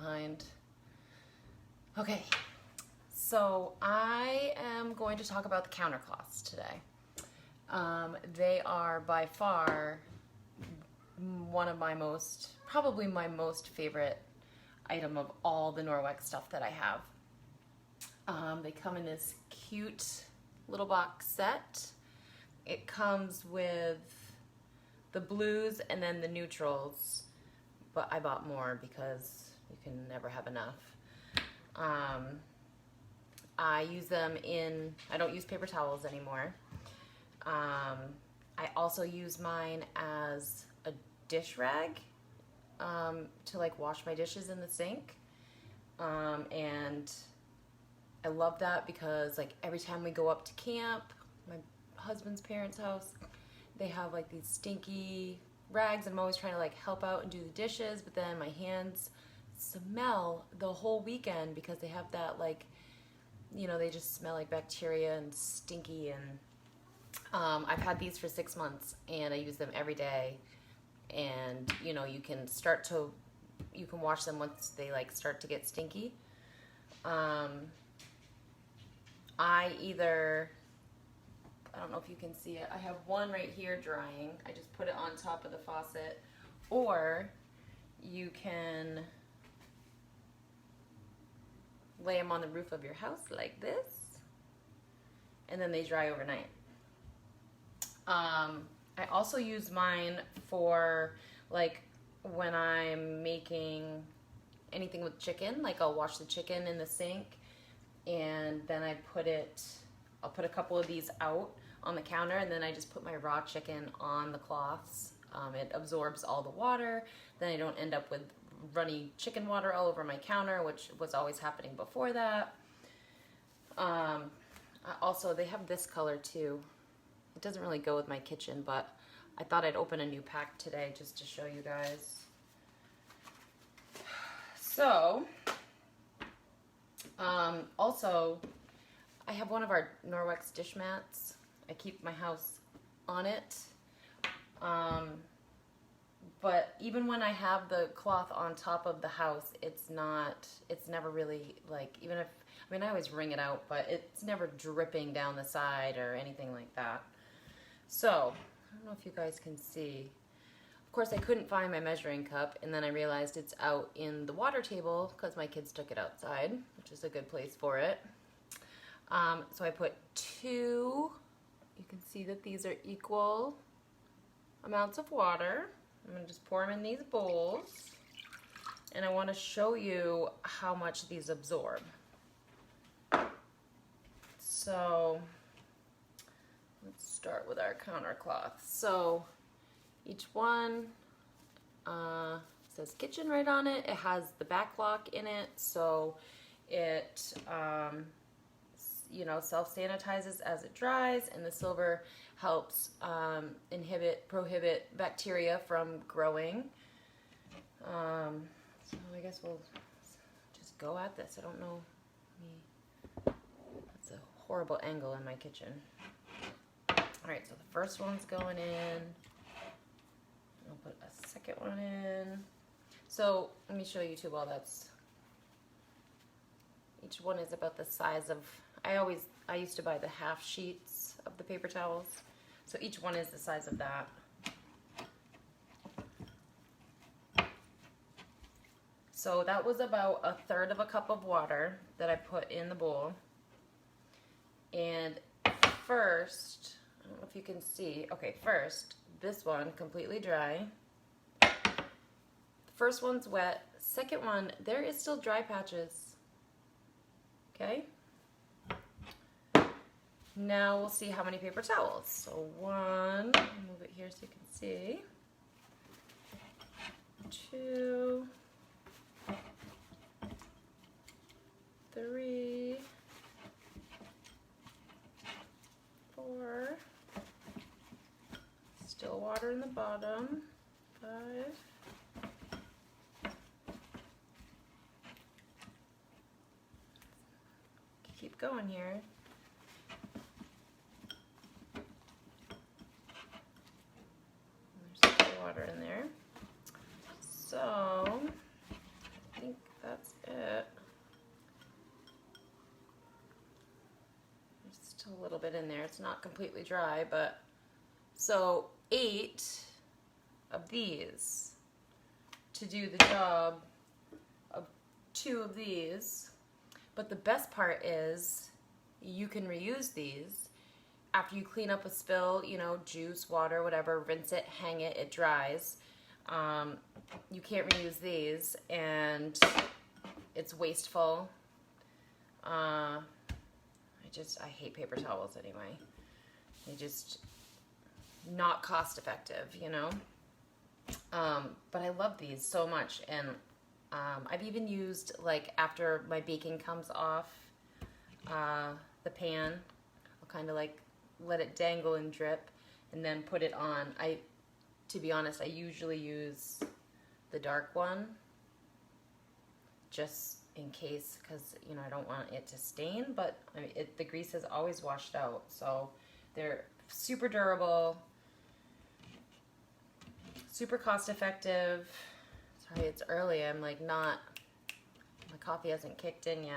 behind. Okay, so I am going to talk about the countercloths today. They are by far one of my probably my most favorite item of all the Norwex stuff that I have. They come in this cute little box set. It comes with the blues and then the neutrals, but I bought more because you can never have enough. I use them I don't use paper towels anymore. I also use mine as a dish rag to like wash my dishes in the sink. And I love that because like every time we go up to camp, my husband's parents' house, they have like these stinky rags, and I'm always trying to like help out and do the dishes, but then my hands smell the whole weekend because they have that like, you know, they just smell like bacteria and stinky. And I've had these for 6 months and I use them every day. And you know, you can wash them once they like start to get stinky. I don't know if you can see it. I have one right here drying. I just put it on top of the faucet. Or you can lay them on the roof of your house like this, and then they dry overnight. I also use mine for like when I'm making anything with chicken, like I'll wash the chicken in the sink, and then I'll put a couple of these out on the counter, and then I just put my raw chicken on the cloths. It absorbs all the water, then I don't end up with runny chicken water all over my counter, which was always happening before that. Also, they have this color too. It doesn't really go with my kitchen, but I thought I'd open a new pack today just to show you guys. So, also, I have one of our Norwex dish mats. I keep my house on it. But even when I have the cloth on top of the house, it's never really like, I always wring it out, but it's never dripping down the side or anything like that. So, I don't know if you guys can see. Of course, I couldn't find my measuring cup, and then I realized it's out in the water table because my kids took it outside, which is a good place for it. So I put 2, you can see that these are equal amounts of water. I'm going to just pour them in these bowls, and I want to show you how much these absorb. So let's start with our counter cloth. So each one says kitchen right on it. It has the back lock in it, so it self-sanitizes as it dries, and the silver helps prohibit bacteria from growing. So I guess we'll just go at this. I don't know. That's a horrible angle in my kitchen. Alright, so the first one's going in. I'll put a second one in. So let me show you too while that's... Each one is about the size of... I used to buy the half sheets of the paper towels. So each one is the size of that. So that was about 1/3 of a cup of water that I put in the bowl. And first, I don't know if you can see. Okay, first, this one completely dry. The first one's wet. Second one, there is still dry patches. Okay? Now we'll see how many paper towels. So 1, I'll move it here so you can see. 2, 3, 4, still water in the bottom, 5, keep going here. There's water in there. So I think that's little bit in there. It's not completely dry, but so 8 of these to do the job of 2 of these. But the best part is you can reuse these. After you clean up a spill, you know, juice, water, whatever, rinse it, hang it, it dries. You can't reuse these, and it's wasteful. I hate paper towels anyway. They just not cost effective, you know. But I love these so much, and I've even used, like, after my baking comes off the pan, I'll kind of like let it dangle and drip, and then put it on. To be honest, I usually use the dark one, just in case, because, you know, I don't want it to stain, but I mean, the grease is always washed out, so they're super durable, super cost effective. Sorry, it's early. I'm like my coffee hasn't kicked in yet.